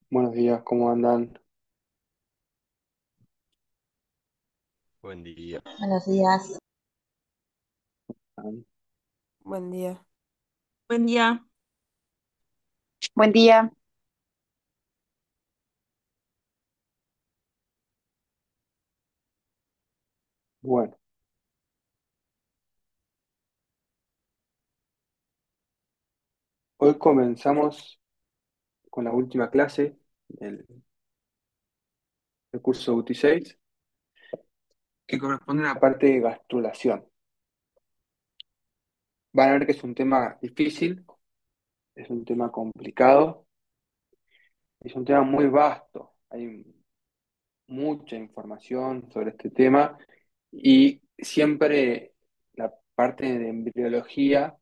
Buenos días, ¿cómo andan? Buen día. Buenos días. Buen día. Buen día. Buen día. Bueno, hoy comenzamos con la última clase del curso UTI 6, que corresponde a la parte de gastrulación. Van a ver que es un tema difícil, es un tema complicado, es un tema muy vasto. Hay mucha información sobre este tema y siempre la parte de embriología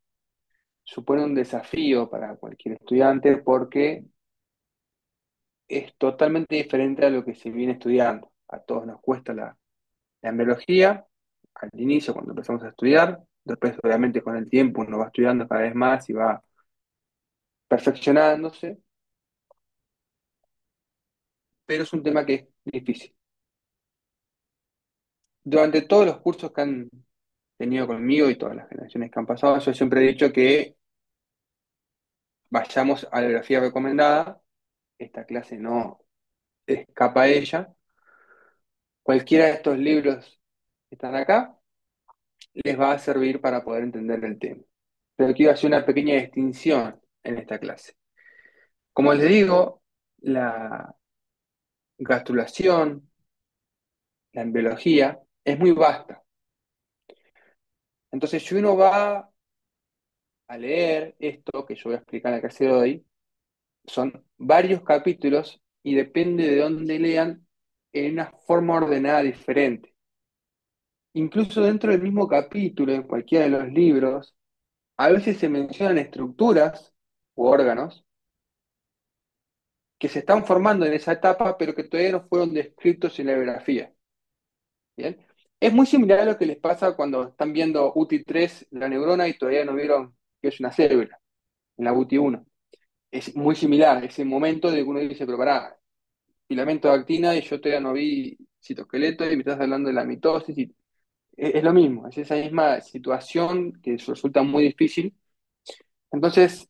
supone un desafío para cualquier estudiante porque es totalmente diferente a lo que se viene estudiando. A todos nos cuesta la embriología al inicio, cuando empezamos a estudiar. Después, obviamente, con el tiempo uno va estudiando cada vez más y va perfeccionándose, pero es un tema que es difícil. Durante todos los cursos que han tenido conmigo y todas las generaciones que han pasado, yo siempre he dicho que vayamos a la bibliografía recomendada. Esta clase no escapa a ella. Cualquiera de estos libros que están acá les va a servir para poder entender el tema. Pero quiero hacer una pequeña distinción en esta clase. Como les digo, la gastrulación, la embriología, es muy vasta. Entonces, si uno va a leer esto que yo voy a explicar en la clase de hoy, son varios capítulos y depende de dónde lean, en una forma ordenada diferente. Incluso dentro del mismo capítulo, en cualquiera de los libros, a veces se mencionan estructuras u órganos que se están formando en esa etapa, pero que todavía no fueron descritos en la biografía. ¿Bien? Es muy similar a lo que les pasa cuando están viendo UTI 3, la neurona, y todavía no vieron que es una célula, en la UTI 1. Es muy similar, ese momento de que uno dice, pero pará, filamento de actina y yo todavía no vi citoesqueleto y me estás hablando de la mitosis. Es lo mismo, es esa misma situación que resulta muy difícil. Entonces,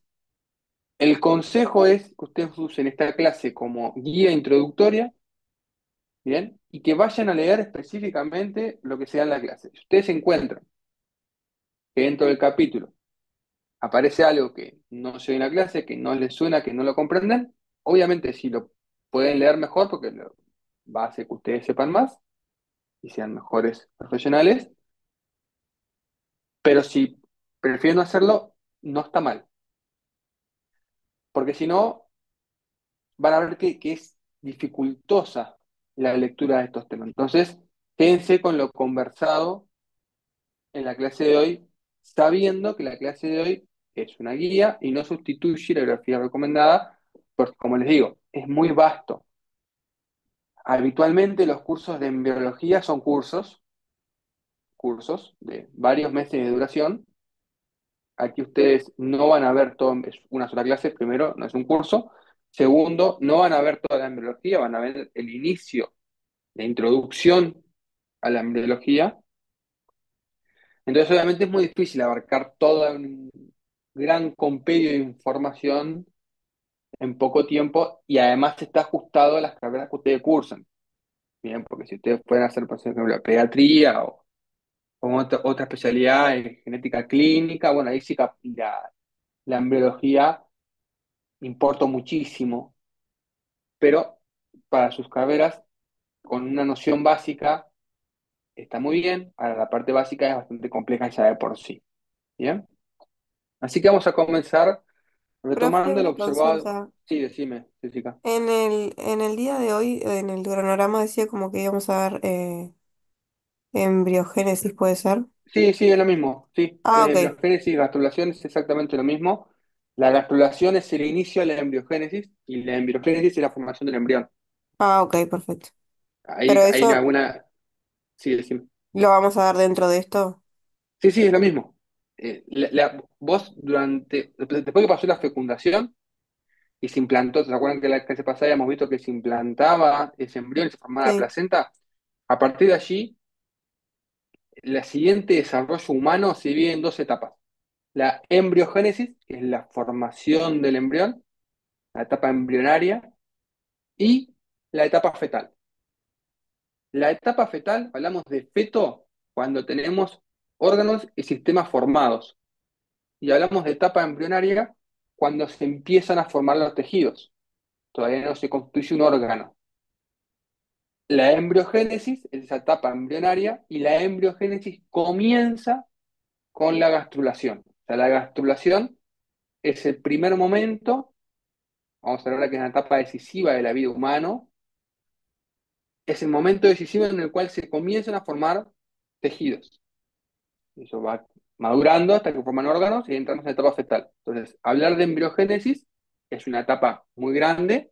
el consejo es que ustedes usen esta clase como guía introductoria. Bien, y que vayan a leer específicamente lo que sea en la clase. Si ustedes encuentran que dentro del capítulo aparece algo que no se ve en la clase, que no les suena, que no lo comprenden, obviamente si lo pueden leer mejor porque va a hacer que ustedes sepan más y sean mejores profesionales, pero si prefieren no hacerlo, no está mal, porque si no, van a ver que es dificultosa la lectura de estos temas. Entonces, quédense con lo conversado en la clase de hoy, sabiendo que la clase de hoy es una guía y no sustituye la bibliografía recomendada, porque como les digo, es muy vasto. Habitualmente los cursos de embriología son cursos de varios meses de duración. Aquí ustedes no van a ver todo, es una sola clase, primero, no es un curso. Segundo, no van a ver toda la embriología, van a ver el inicio, la introducción a la embriología. Entonces, obviamente es muy difícil abarcar todo un gran compendio de información en poco tiempo y además está ajustado a las carreras que ustedes cursan. Bien, porque si ustedes pueden hacer, por ejemplo, la pediatría o otra especialidad en genética clínica, bueno, ahí sí que la embriología importa muchísimo, pero para sus carreras, con una noción básica, está muy bien. Ahora, la parte básica es bastante compleja ya de por sí. Bien, así que vamos a comenzar Profe, retomando lo una observado. consulta. Sí, decime, Jessica. En el día de hoy, en el cronograma decía como que íbamos a ver embriogénesis, ¿puede ser? Sí, sí, es lo mismo. Sí, Ah, ok. embriogénesis y gastrulación es exactamente lo mismo. La gastrulación es el inicio de la embriogénesis y la embriogénesis es la formación del embrión. Ah, ok, perfecto. Ahí Pero hay eso alguna. Sí, decime. lo vamos a dar dentro de esto. Sí, sí, es lo mismo. Vos después que pasó la fecundación, y se implantó. ¿Se acuerdan que la clase pasada habíamos visto que se implantaba ese embrión y se formaba la Sí, placenta? A partir de allí, el siguiente desarrollo humano se divide en dos etapas. La embriogénesis, que es la formación del embrión, la etapa embrionaria, y la etapa fetal. La etapa fetal, hablamos de feto cuando tenemos órganos y sistemas formados. Y hablamos de etapa embrionaria cuando se empiezan a formar los tejidos. Todavía no se constituye un órgano. La embriogénesis es esa etapa embrionaria y la embriogénesis comienza con la gastrulación. O sea, la gastrulación es el primer momento, vamos a hablar que es una etapa decisiva de la vida humana, es el momento decisivo en el cual se comienzan a formar tejidos. Eso va madurando hasta que forman órganos y entramos en la etapa fetal. Entonces, hablar de embriogénesis es una etapa muy grande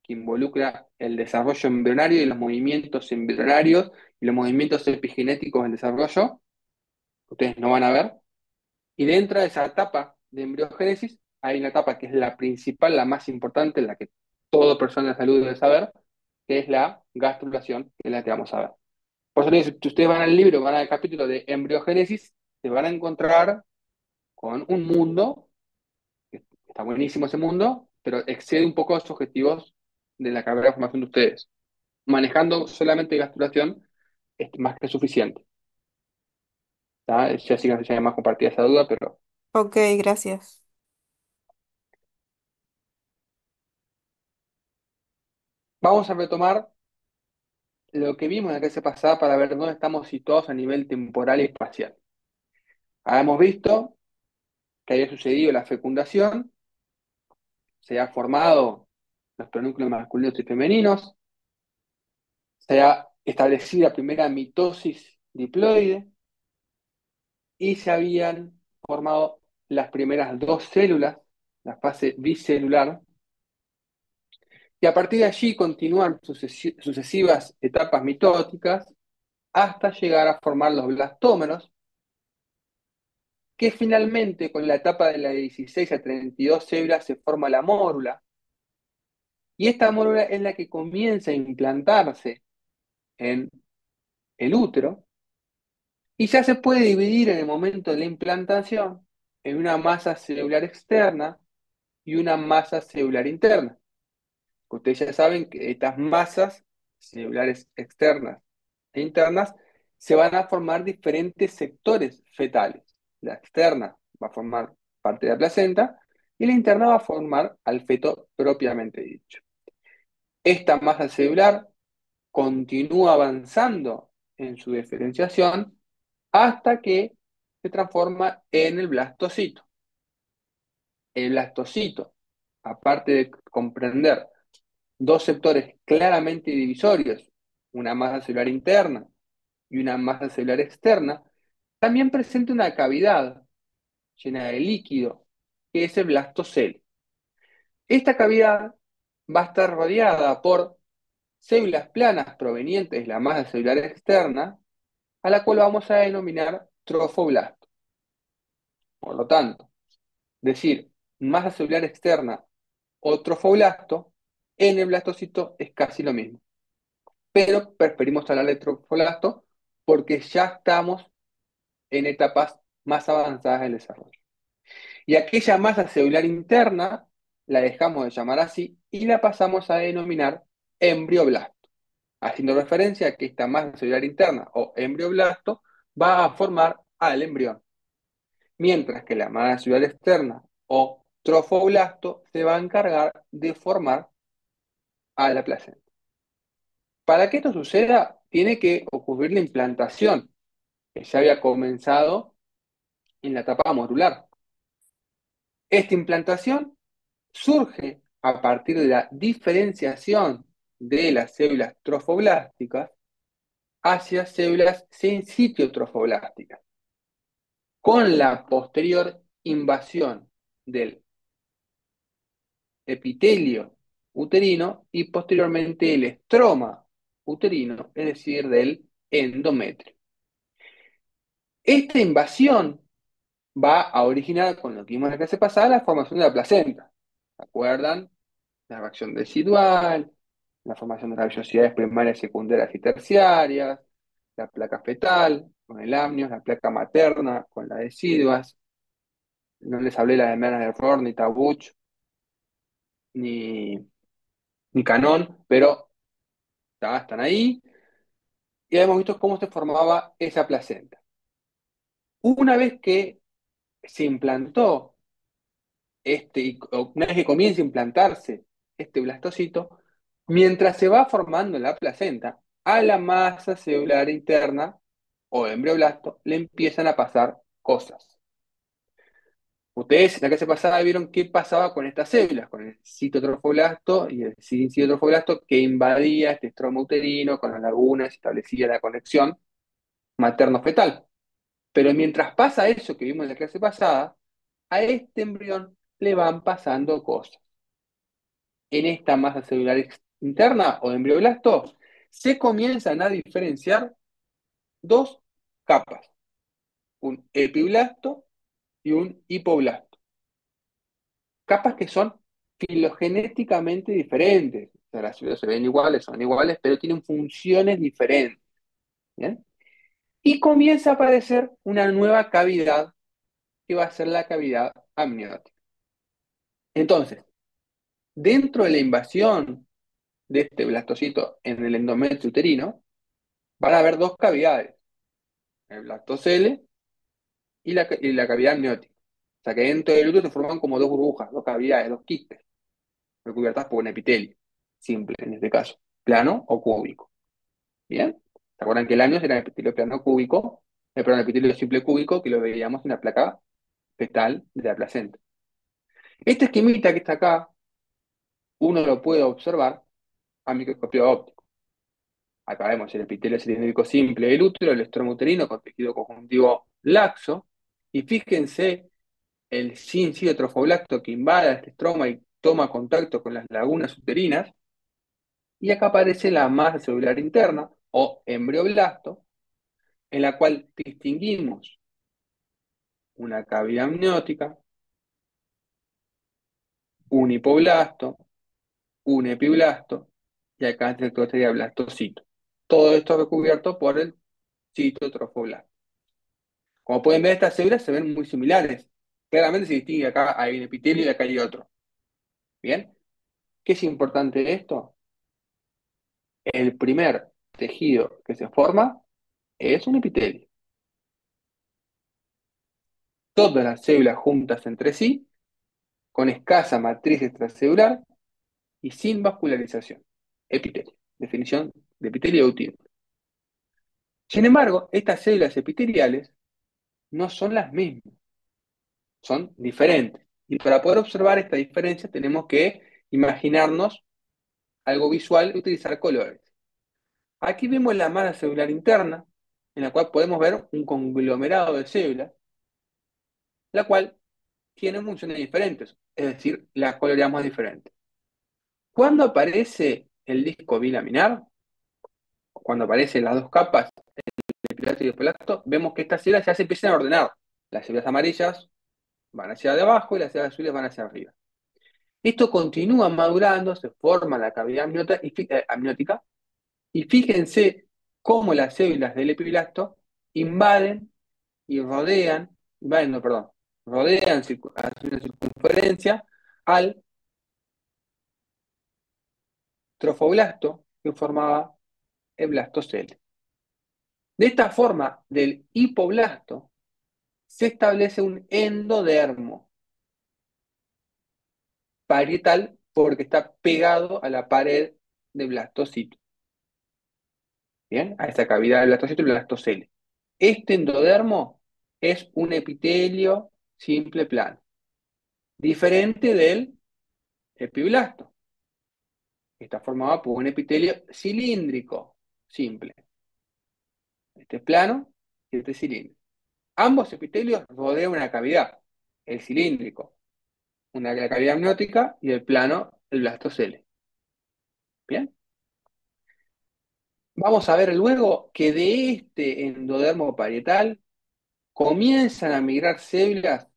que involucra el desarrollo embrionario y los movimientos embrionarios y los movimientos epigenéticos del desarrollo, que ustedes no van a ver. Y dentro de esa etapa de embriogénesis hay una etapa que es la principal, la más importante, la que toda persona de salud debe saber, que es la gastrulación, que es la que vamos a ver. Por eso les digo, si ustedes van al libro, van al capítulo de embriogénesis, se van a encontrar con un mundo, que está buenísimo ese mundo, pero excede un poco los objetivos de la carrera de formación de ustedes. Manejando solamente gastrulación es más que suficiente. ¿Tá? Ya sí que se llama más compartida esa duda, pero ok, gracias. vamos a retomar lo que vimos en la clase pasada para ver dónde estamos situados a nivel temporal y espacial. Habíamos visto que había sucedido la fecundación, se ha formado los pronúcleos masculinos y femeninos, se ha establecido la primera mitosis diploide y se habían formado las primeras dos células, la fase bicelular, y a partir de allí continúan sucesivas etapas mitóticas hasta llegar a formar los blastómeros, que finalmente con la etapa de la 16 a 32 células se forma la mórula, y esta mórula es la que comienza a implantarse en el útero, y ya se puede dividir en el momento de la implantación en una masa celular externa y una masa celular interna. Ustedes ya saben que estas masas celulares externas e internas se van a formar diferentes sectores fetales. La externa va a formar parte de la placenta y la interna va a formar al feto propiamente dicho. Esta masa celular continúa avanzando en su diferenciación hasta que se transforma en el blastocito. El blastocito, aparte de comprender dos sectores claramente divisorios, una masa celular interna y una masa celular externa, también presenta una cavidad llena de líquido, que es el blastocele. Esta cavidad va a estar rodeada por células planas provenientes de la masa celular externa, a la cual vamos a denominar trofoblasto. Por lo tanto, decir masa celular externa o trofoblasto en el blastocito es casi lo mismo. Pero preferimos hablar de trofoblasto porque ya estamos en etapas más avanzadas del desarrollo. Y aquella masa celular interna la dejamos de llamar así y la pasamos a denominar embrioblasto, haciendo referencia a que esta masa celular interna o embrioblasto va a formar al embrión, mientras que la masa celular externa o trofoblasto se va a encargar de formar a la placenta. Para que esto suceda, tiene que ocurrir la implantación, que ya había comenzado en la etapa modular. Esta implantación surge a partir de la diferenciación de las células trofoblásticas hacia células sensitiotrofoblásticas, con la posterior invasión del epitelio uterino y posteriormente el estroma uterino, es decir, del endometrio. Esta invasión va a originar, con lo que vimos en la clase pasada, la formación de la placenta. ¿Se acuerdan? la reacción residual, la formación de las vellosidades primarias, secundarias y terciarias, la placa fetal con el amnios, la placa materna con las deciduas. No les hablé la de Mernas de Rohr, ni Tabuch, ni, ni Canón, pero ya están ahí. Y hemos visto cómo se formaba esa placenta. Una vez que se implantó o una vez que comienza a implantarse este blastocito, mientras se va formando la placenta, a la masa celular interna o embrioblasto le empiezan a pasar cosas. Ustedes en la clase pasada vieron qué pasaba con estas células, con el citotrofoblasto y el sin citotrofoblasto que invadía este estroma uterino con las lagunas y establecía la conexión materno-fetal. Pero mientras pasa eso que vimos en la clase pasada, a este embrión le van pasando cosas. En esta masa celular interna o embrioblasto se comienzan a diferenciar dos capas, un epiblasto y un hipoblasto. Capas que son filogenéticamente diferentes. O sea, las células se ven iguales, son iguales, pero tienen funciones diferentes. ¿Bien? Y comienza a aparecer una nueva cavidad que va a ser la cavidad amniótica. Entonces, dentro de la invasión de este blastocito en el endometrio uterino, van a haber dos cavidades, el blastocele y la cavidad amniótica. O sea que dentro del útero se forman como dos burbujas, dos cavidades, dos quistes, recubiertas por un epitelio, simple en este caso, plano o cúbico. ¿Bien? ¿Se acuerdan que el año era el epitelio plano cúbico? Perdón, el epitelio simple cúbico que lo veíamos en la placa fetal de la placenta. Este esquemita que está acá, uno lo puede observar a microscopio óptico. Acá vemos el epitelio cilíndrico simple del útero, el estroma uterino con tejido conjuntivo laxo, y fíjense el sincitotrofoblasto que invade este estroma y toma contacto con las lagunas uterinas, y acá aparece la masa celular interna, o embrioblasto, en la cual distinguimos una cavidad amniótica, un hipoblasto, un epiblasto, y acá el sector sería blastocito. Todo esto recubierto por el citotrofoblasto. Como pueden ver, estas células se ven muy similares. Claramente se distingue acá hay un epitelio y acá hay otro. ¿Bien? ¿Qué es importante de esto? El primer tejido que se forma es un epitelio. Todas las células juntas entre sí, con escasa matriz extracelular y sin vascularización. Epitelio. Definición de epitelio útil. Sin embargo, estas células epiteliales no son las mismas, son diferentes. Y para poder observar esta diferencia tenemos que imaginarnos algo visual y utilizar colores. Aquí vemos la masa celular interna, en la cual podemos ver un conglomerado de células, la cual tiene funciones diferentes, es decir, las coloreamos diferentes. Cuando aparece el disco bilaminar, cuando aparecen las dos capas, el pilato y el pelato, vemos que estas células ya se empiezan a ordenar. Las células amarillas van hacia abajo y las células azules van hacia arriba. Esto continúa madurando, se forma la cavidad amniótica, y fíjense cómo las células del epiblasto invaden y rodean, invaden, no, perdón, rodean hacen una circunferencia al trofoblasto que formaba el blastocele. De esta forma, del hipoblasto se establece un endodermo parietal porque está pegado a la pared del blastocito. ¿Bien? A esta cavidad del blastocito y el blastocele. Este endodermo es un epitelio simple plano, diferente del epiblasto, que está formado por un epitelio cilíndrico simple. Este es plano y este es cilíndrico. Ambos epitelios rodean una cavidad, el cilíndrico, la cavidad amniótica y el plano, el blastocele. ¿Bien? Vamos a ver luego que de este endodermo parietal comienzan a migrar células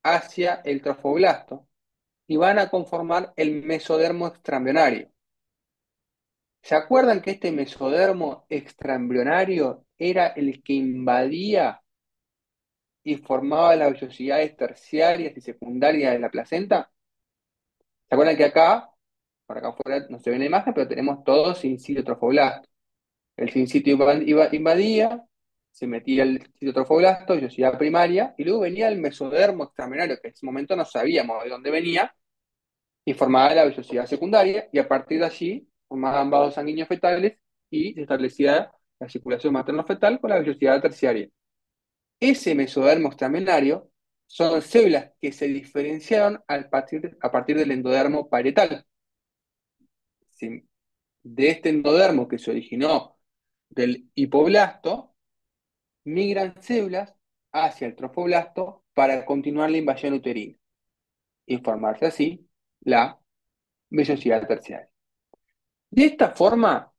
hacia el trofoblasto y van a conformar el mesodermo extraembrionario. ¿Se acuerdan que este mesodermo extraembrionario era el que invadía y formaba las vellosidades terciarias y secundarias de la placenta? ¿Se acuerdan que acá, por acá afuera no se ve en la imagen, pero tenemos todo sincito trofoblasto? El sincito invadía, se metía el sincito trofoblasto, vellosidad primaria, y luego venía el mesodermo extraembrionario, que en ese momento no sabíamos de dónde venía, y formaba la vellosidad secundaria, y a partir de allí formaban vasos sanguíneos fetales y se establecía la circulación materno-fetal con la vellosidad terciaria. Ese mesodermo extraembrionario son células que se diferenciaron a partir del endodermo parietal. De este endodermo que se originó del hipoblasto, migran células hacia el trofoblasto para continuar la invasión uterina y formarse así la vellosidad terciaria. De esta forma,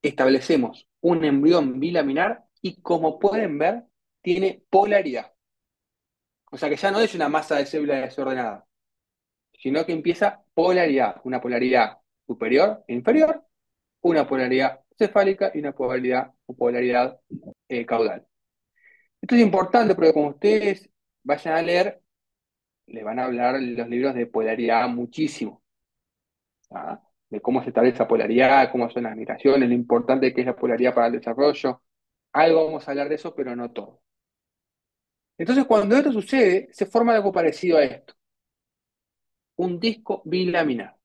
establecemos un embrión bilaminar y, como pueden ver, tiene polaridad. O sea que ya no es una masa de células desordenada, sino que empieza polaridad, una polaridad superior e inferior, una polaridad cefálica y una polaridad caudal. Esto es importante porque como ustedes vayan a leer, les van a hablar los libros de polaridad muchísimo, ¿ah? De cómo se establece esa polaridad, cómo son las migraciones, lo importante que es la polaridad para el desarrollo. Algo vamos a hablar de eso, pero no todo. Entonces, cuando esto sucede, se forma algo parecido a esto, un disco bilaminar.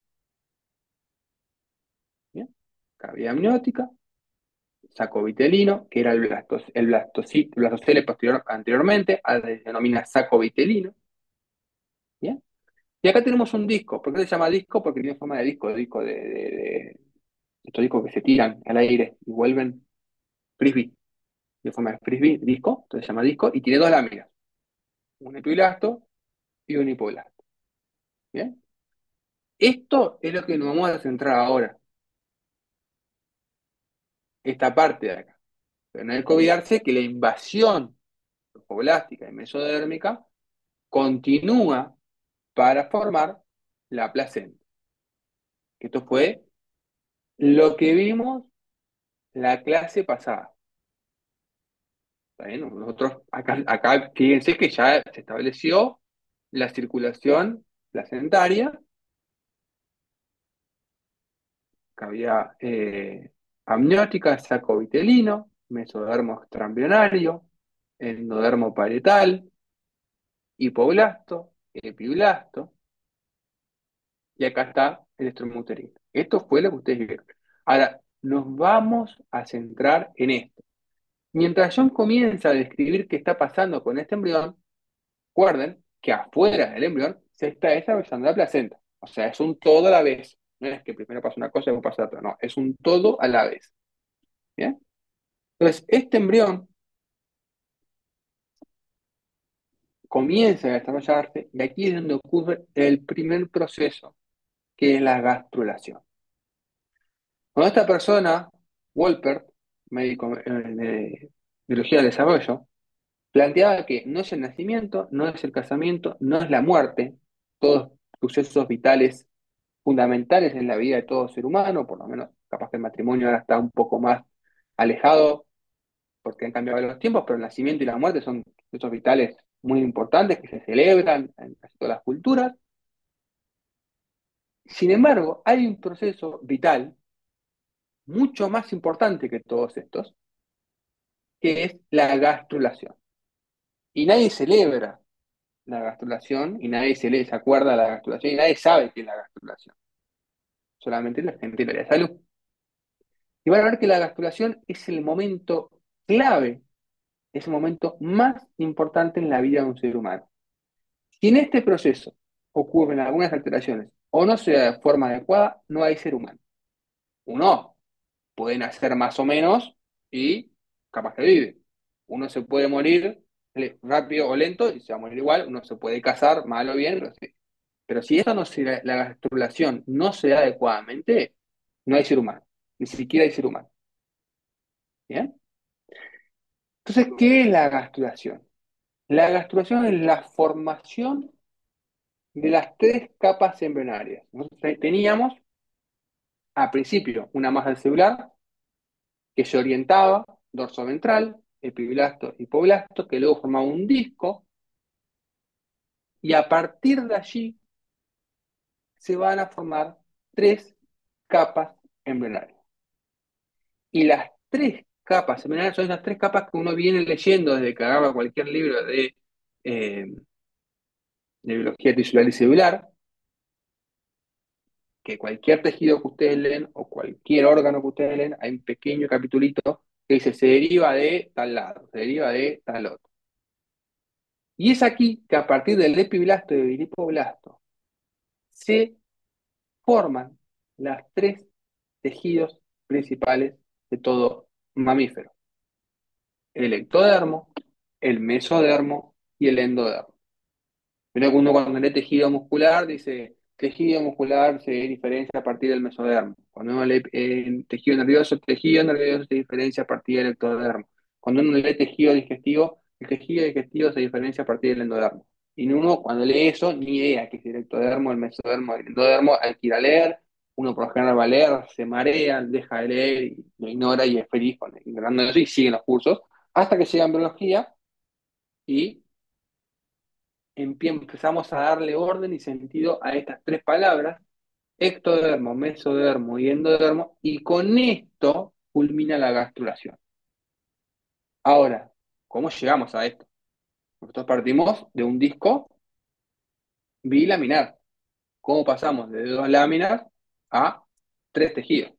¿Bien? Cavidad amniótica, saco vitelino, que era el blastocele anteriormente, ahora se denomina saco vitelino. ¿Bien? Y acá tenemos un disco. ¿Por qué se llama disco? Porque tiene forma de disco estos discos que se tiran al aire y vuelven frisbee, de forma de frisbee, disco, entonces se llama disco, y tiene dos láminas, un epiblasto y un hipoblasto. ¿Bien? Esto es lo que nos vamos a centrar ahora, esta parte de acá. Pero no hay que olvidarse que la invasión trofoblástica y mesodérmica continúa para formar la placenta. Esto fue lo que vimos la clase pasada. ¿Está bien? Nosotros acá fíjense que ya se estableció la circulación placentaria, cavidad amniótica, saco vitelino, mesodermo extraembrionario, endodermo parietal, hipoblasto, epiblasto, y acá está el estromo-uterino. Esto fue lo que ustedes vieron. Ahora, nos vamos a centrar en esto. Mientras John comienza a describir qué está pasando con este embrión, recuerden que afuera del embrión se está desarrollando la placenta. O sea, es un todo a la vez. No es que primero pasa una cosa y luego pasa otra. No, es un todo a la vez. ¿Bien? Entonces, este embrión comienza a desarrollarse y aquí es donde ocurre el primer proceso, que es la gastrulación. Cuando esta persona, Wolpert, médico de biología del desarrollo, planteaba que no es el nacimiento, no es el casamiento, no es la muerte, todos sucesos vitales fundamentales en la vida de todo ser humano, por lo menos capaz que el matrimonio ahora está un poco más alejado porque han cambiado los tiempos, pero el nacimiento y la muerte son sucesos vitales muy importantes que se celebran en casi todas las culturas. Sin embargo, hay un proceso vital mucho más importante que todos estos, que es la gastrulación. Y nadie celebra la gastrulación, y nadie se acuerda de la gastrulación, y nadie sabe qué es la gastrulación. Solamente la gente de la salud. Y van a ver que la gastrulación es el momento clave, es el momento más importante en la vida de un ser humano. Si en este proceso ocurren algunas alteraciones o no se da de forma adecuada, no hay ser humano. Uno puede nacer más o menos y capaz que vive. Uno se puede morir rápido o lento y se va a morir igual. Uno se puede casar mal o bien, pero, sí. Pero si esto no se da, la gastrulación no se da adecuadamente, no hay ser humano. Ni siquiera hay ser humano. ¿Bien? Entonces, ¿qué es la gastrulación? La gastrulación es la formación de las tres capas embrionarias. Nosotros teníamos, al principio, una masa celular que se orientaba, dorso ventral, epiblasto, hipoblasto, que luego formaba un disco, y a partir de allí se van a formar tres capas embrionarias. Y las tres capas embrionarias son esas tres capas que uno viene leyendo desde que agarra cualquier libro eh, de biología tisular y celular, que cualquier tejido que ustedes leen o cualquier órgano que ustedes leen, hay un pequeño capitulito que dice se deriva de tal lado, se deriva de tal otro. Y es aquí que a partir del epiblasto y del hipoblasto se forman las tres tejidos principales de todo mamífero: el ectodermo, el mesodermo y el endodermo. Pero uno cuando lee tejido muscular dice, tejido muscular se diferencia a partir del mesodermo. Cuando uno lee tejido nervioso se diferencia a partir del ectodermo. Cuando uno lee tejido digestivo, el tejido digestivo se diferencia a partir del endodermo. Y uno cuando lee eso, ni idea que es el ectodermo, el mesodermo, el endodermo, hay que ir a leer. Uno por lo general va a leer, se marea, deja de leer, y lo ignora y es feliz ignorando eso y sigue los cursos, hasta que llega a biología y empezamos a darle orden y sentido a estas tres palabras: ectodermo, mesodermo y endodermo, y con esto culmina la gastrulación. Ahora, ¿cómo llegamos a esto? Nosotros partimos de un disco bilaminar. ¿Cómo pasamos de dos láminas a tres tejidos? O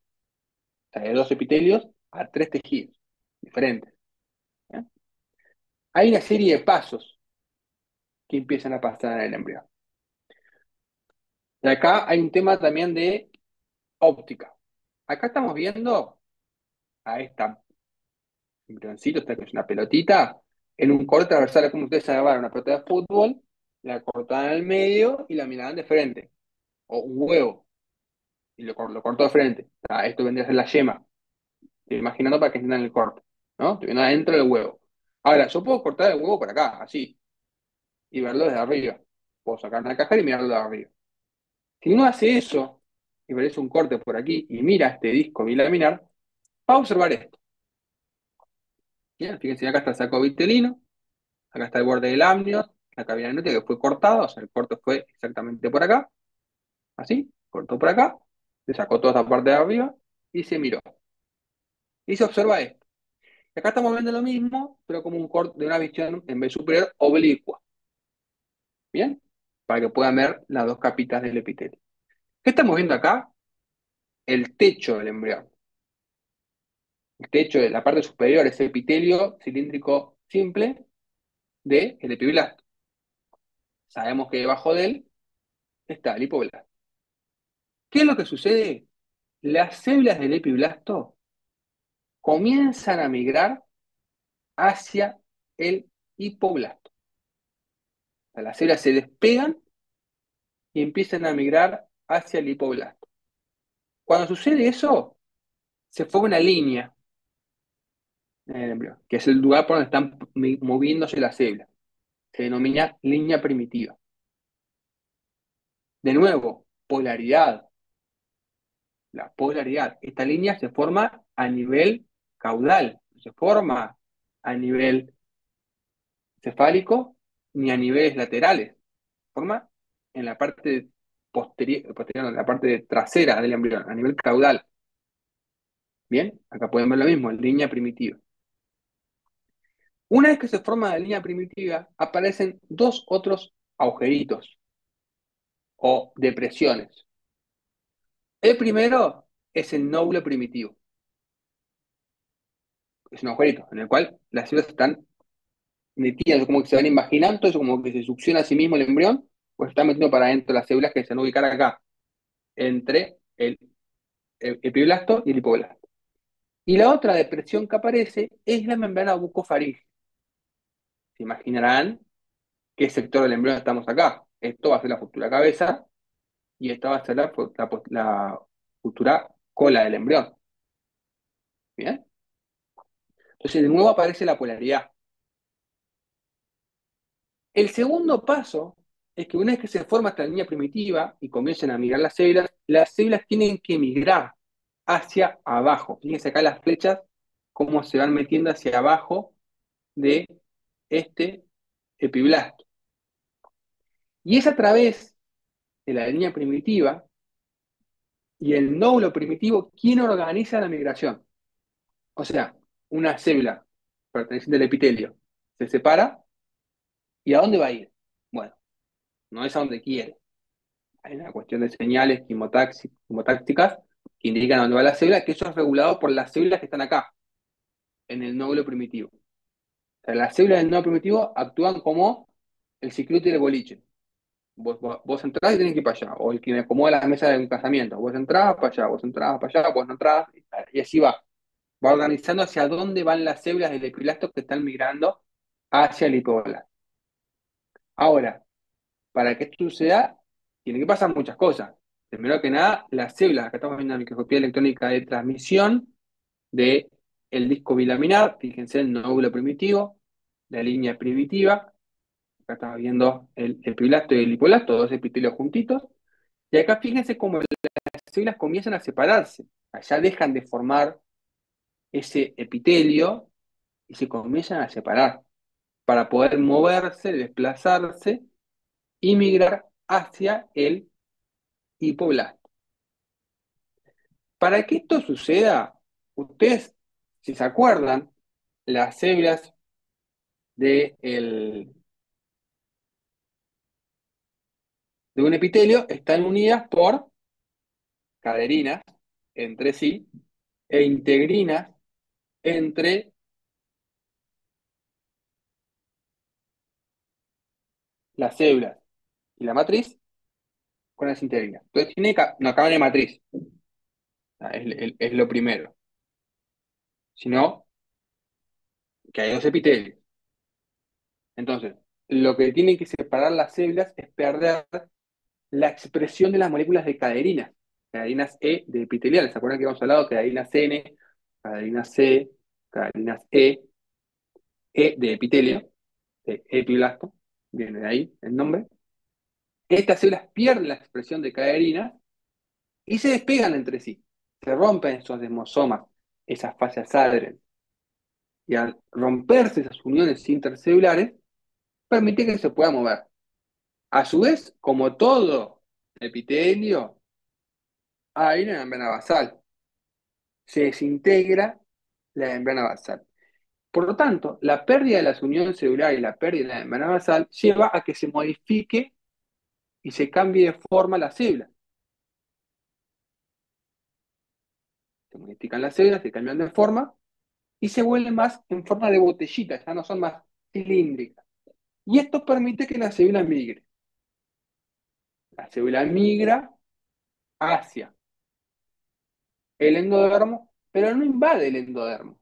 sea, de dos epitelios a tres tejidos diferentes. ¿Eh? Hay una serie de pasos que empiezan a pasar en el embrión. Y acá hay un tema también de óptica. Acá estamos viendo a esta embrioncito, esta que es una pelotita, en un corte transversal, como ustedes agarraron una pelota de fútbol, la cortaban al medio y la miraban de frente, o un huevo, y lo cortó de frente. Esto vendría a ser la yema. Estoy imaginando para que entiendan el corte, ¿no? Estoy viendo adentro del huevo. Ahora, yo puedo cortar el huevo por acá, así, y verlo desde arriba. Puedo sacar una caja y mirarlo desde arriba. Si uno hace eso, y ves un corte por aquí, y mira este disco bilaminar, va a observar esto. Bien, fíjense, acá está el saco vitelino. Acá está el borde del amnios, la cavidad amniótica que fue cortada, o sea, el corte fue exactamente por acá, así, cortó por acá, se sacó toda esta parte de arriba y se miró. Y se observa esto. Y acá estamos viendo lo mismo, pero como un corte de una visión en vez superior oblicua. ¿Bien? Para que puedan ver las dos capitas del epitelio. ¿Qué estamos viendo acá? El techo del embrión. El techo de la parte superior es el epitelio cilíndrico simple del epiblasto. Sabemos que debajo de él está el hipoblasto. ¿Qué es lo que sucede? Las células del epiblasto comienzan a migrar hacia el hipoblasto. O sea, las células se despegan y empiezan a migrar hacia el hipoblasto. Cuando sucede eso, se forma una línea en el embrión, que es el lugar por donde están moviéndose las células. Se denomina línea primitiva. De nuevo, polaridad. La polaridad. Esta línea se forma a nivel caudal, no se forma a nivel cefálico ni a niveles laterales. Forma en la parte posterior, en la parte trasera del embrión, a nivel caudal. Bien, acá pueden ver lo mismo, en línea primitiva. Una vez que se forma la línea primitiva, aparecen dos otros agujeritos o depresiones. El primero es el nódulo primitivo. Es un agujerito en el cual las células están metidas, como que se van imaginando, eso como que se succiona a sí mismo el embrión, pues está metiendo para adentro las células que se van a ubicar acá, entre el epiblasto y el hipoblasto. Y la otra depresión que aparece es la membrana bucofaríngea. Se imaginarán qué sector del embrión estamos acá. Esto va a ser la futura cabeza y esta va a ser la futura cola del embrión. ¿Bien? Entonces, de nuevo aparece la polaridad. El segundo paso es que una vez que se forma esta línea primitiva y comienzan a migrar las células tienen que migrar hacia abajo. Fíjense acá las flechas, cómo se van metiendo hacia abajo de este epiblasto. Y es a través de la línea primitiva y el nódulo primitivo quien organiza la migración. O sea, una célula perteneciente al epitelio se separa y ¿a dónde va a ir? Bueno, no es a donde quiere. Hay una cuestión de señales quimotácticas que indican a dónde va la célula, que eso es regulado por las células que están acá, en el nódulo primitivo. O sea, las células del nódulo primitivo actúan como el ciclito y el boliche. Vos entrás y tenés que ir para allá. O el que me acomoda la mesa de un casamiento. Vos entrás para allá, vos entrás para allá, vos no entrás. Y así va. Va organizando hacia dónde van las células del epiblasto que están migrando hacia el hipoblasto. Ahora, para que esto suceda, tiene que pasar muchas cosas. Primero que nada, las células, acá estamos viendo la microscopía electrónica de transmisión de el disco bilaminar, fíjense el nódulo primitivo, la línea primitiva, acá estamos viendo el epiblasto y el hipoblasto, dos epitelios juntitos, y acá fíjense cómo las células comienzan a separarse, allá dejan de formar ese epitelio y se comienzan a separar para poder moverse, desplazarse y migrar hacia el hipoblasto. Para que esto suceda, ustedes, si se acuerdan, las células de, de un epitelio están unidas por caderinas entre sí e integrinas entre las células y la matriz con las integrinas. Entonces tiene una cadena de matriz, es lo primero. Sino que hay dos epitelios. Entonces, lo que tienen que separar las células es perder la expresión de las moléculas de caderinas. Caderinas E de epiteliales. ¿Se acuerdan que hemos hablado? Caderinas N, caderinas C, caderinas E de epitelio, de epiblasto, viene de ahí el nombre. Estas células pierden la expresión de caderinas y se despegan entre sí. Se rompen esos desmosomas, esas fascias adherentes. Y al romperse esas uniones intercelulares, permite que se pueda mover. A su vez, como todo epitelio, hay una membrana basal. Se desintegra la membrana basal. Por lo tanto, la pérdida de las uniones celulares y la pérdida de la membrana basal lleva a que se modifique y se cambie de forma la célula. Se modifican las células, se cambian de forma y se vuelven más en forma de botellita, ya no son más cilíndricas. Y esto permite que la célula migre. La célula migra hacia el endodermo, pero no invade el endodermo,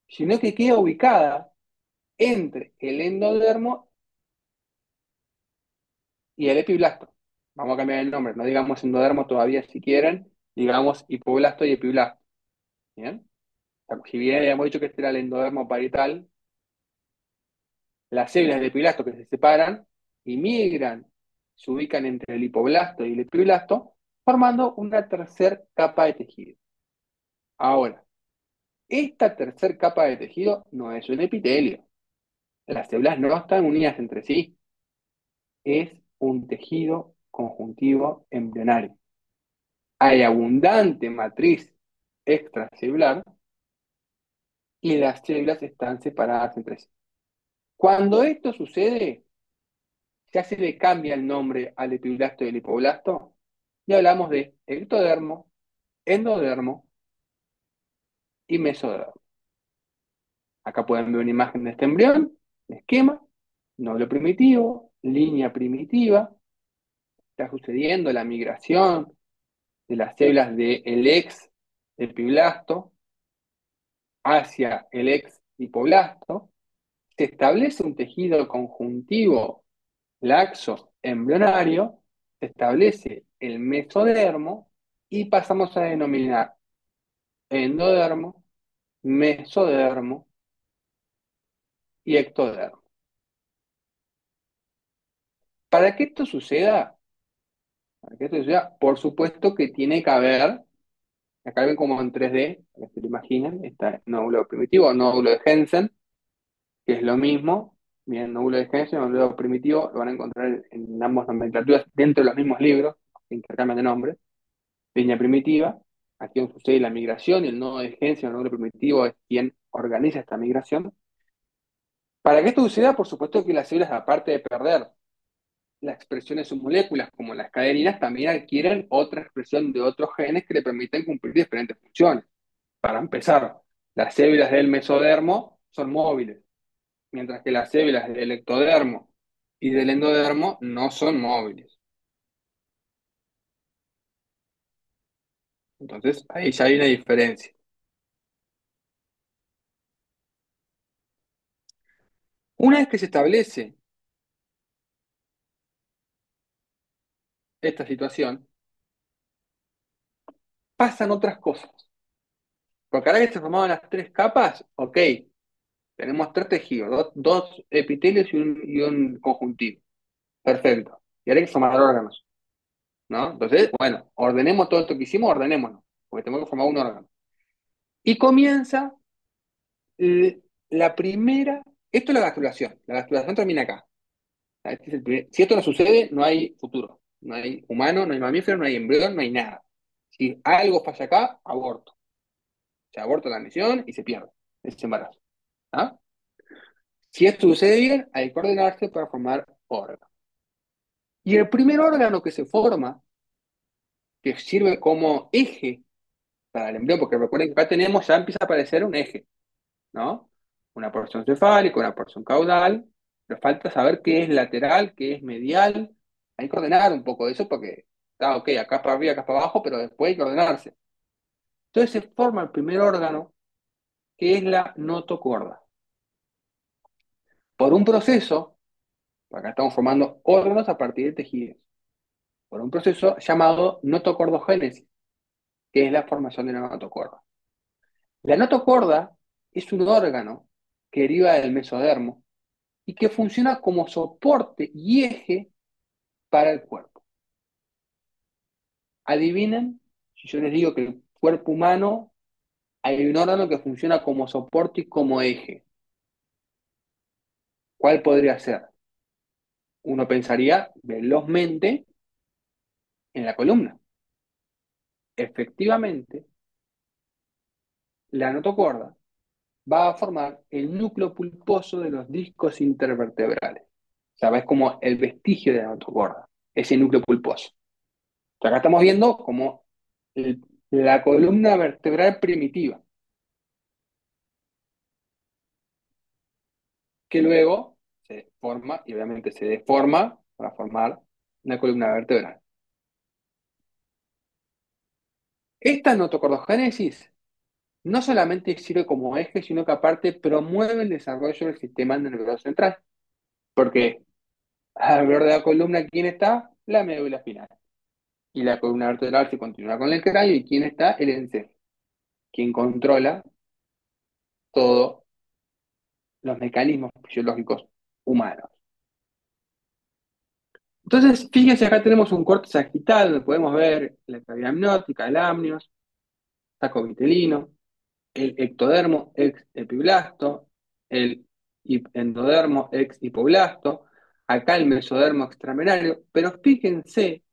sino que queda ubicada entre el endodermo y el epiblasto. Vamos a cambiar el nombre, no digamos endodermo todavía si quieren, digamos hipoblasto y epiblasto. ¿Bien? Si bien habíamos dicho que este era el endodermo parietal, las células del epiblasto que se separan y migran, se ubican entre el hipoblasto y el epiblasto, formando una tercera capa de tejido. Ahora, esta tercera capa de tejido no es un epitelio. Las células no están unidas entre sí. Es un tejido conjuntivo embrionario. Hay abundante matriz extracelular y las células están separadas entre sí. Cuando esto sucede, ya se le cambia el nombre al epiblasto y al hipoblasto y hablamos de ectodermo, endodermo y mesodermo. Acá pueden ver una imagen de este embrión, esquema, nódulo primitivo, línea primitiva, está sucediendo la migración de las células del ex epiblasto hacia el ex hipoblasto, se establece un tejido conjuntivo laxo embrionario, se establece el mesodermo y pasamos a denominar endodermo, mesodermo y ectodermo. Para que esto suceda, por supuesto que tiene que haber, acá ven como en 3D, para que se lo imaginen, está el nódulo primitivo, nódulo de Hensen, que es lo mismo. Bien, nódulo de Hensen, nódulo primitivo, lo van a encontrar en ambas nomenclaturas dentro de los mismos libros, que intercambian de nombre. Línea primitiva, aquí donde sucede la migración, y el nodo de Hensen, el nódulo primitivo, es quien organiza esta migración. Para que esto suceda, por supuesto que las células, aparte de perder la expresión de sus moléculas, como las cadeninas, también adquieren otra expresión de otros genes que le permiten cumplir diferentes funciones. Para empezar, las células del mesodermo son móviles, mientras que las células del ectodermo y del endodermo no son móviles. Entonces, ahí ya hay una diferencia. Una vez que se establece esta situación, pasan otras cosas. Porque ahora que se formaban las tres capas, ok, tenemos tres tejidos, dos epitelios y un conjuntivo. Perfecto. Y ahora hay que formar órganos, ¿no? Entonces, bueno, ordenemos todo esto que hicimos, ordenémoslo, porque tenemos que formar un órgano. Y comienza la primera, esto es la gastrulación termina acá. Este es si esto no sucede, no hay futuro, no hay humano, no hay mamífero, no hay embrión, no hay nada. Si algo falla acá, aborto. Se aborta la misión y se pierde ese embarazo. ¿Ah? Si esto sucede bien, hay que ordenarse para formar órganos. Y el primer órgano que se forma, que sirve como eje para el embrión, porque recuerden que acá tenemos, ya empieza a aparecer un eje, ¿no? Una porción cefálica, una porción caudal, pero falta saber qué es lateral, qué es medial. Hay que ordenar un poco de eso porque está ok, acá para arriba, acá para abajo, pero después hay que ordenarse. Entonces se forma el primer órgano, que es la notocorda. Por un proceso, acá estamos formando órganos a partir de tejidos, por un proceso llamado notocordogénesis, que es la formación de la notocorda. La notocorda es un órgano que deriva del mesodermo y que funciona como soporte y eje para el cuerpo. Adivinen, si yo les digo que el cuerpo humano hay un órgano que funciona como soporte y como eje. ¿Cuál podría ser? Uno pensaría velozmente en la columna. Efectivamente, la notocorda va a formar el núcleo pulposo de los discos intervertebrales. O sea, es como el vestigio de la notocorda, ese núcleo pulposo. O sea, acá estamos viendo como el- la columna vertebral primitiva, que luego se forma y obviamente se deforma para formar una columna vertebral. Esta notocordogénesis no solamente sirve como eje, sino que aparte promueve el desarrollo del sistema nervioso central. Porque alrededor de la columna, ¿quién está? La médula espinal. Y la columna vertebral se continúa con el cráneo. ¿Y quién está? El encéfalo, quien controla todos los mecanismos fisiológicos humanos. Entonces, fíjense, acá tenemos un corte sagital donde podemos ver la cavidad amniótica, el amnios, saco vitelino, el ectodermo ex epiblasto, el endodermo ex hipoblasto, acá el mesodermo extramenario, pero fíjense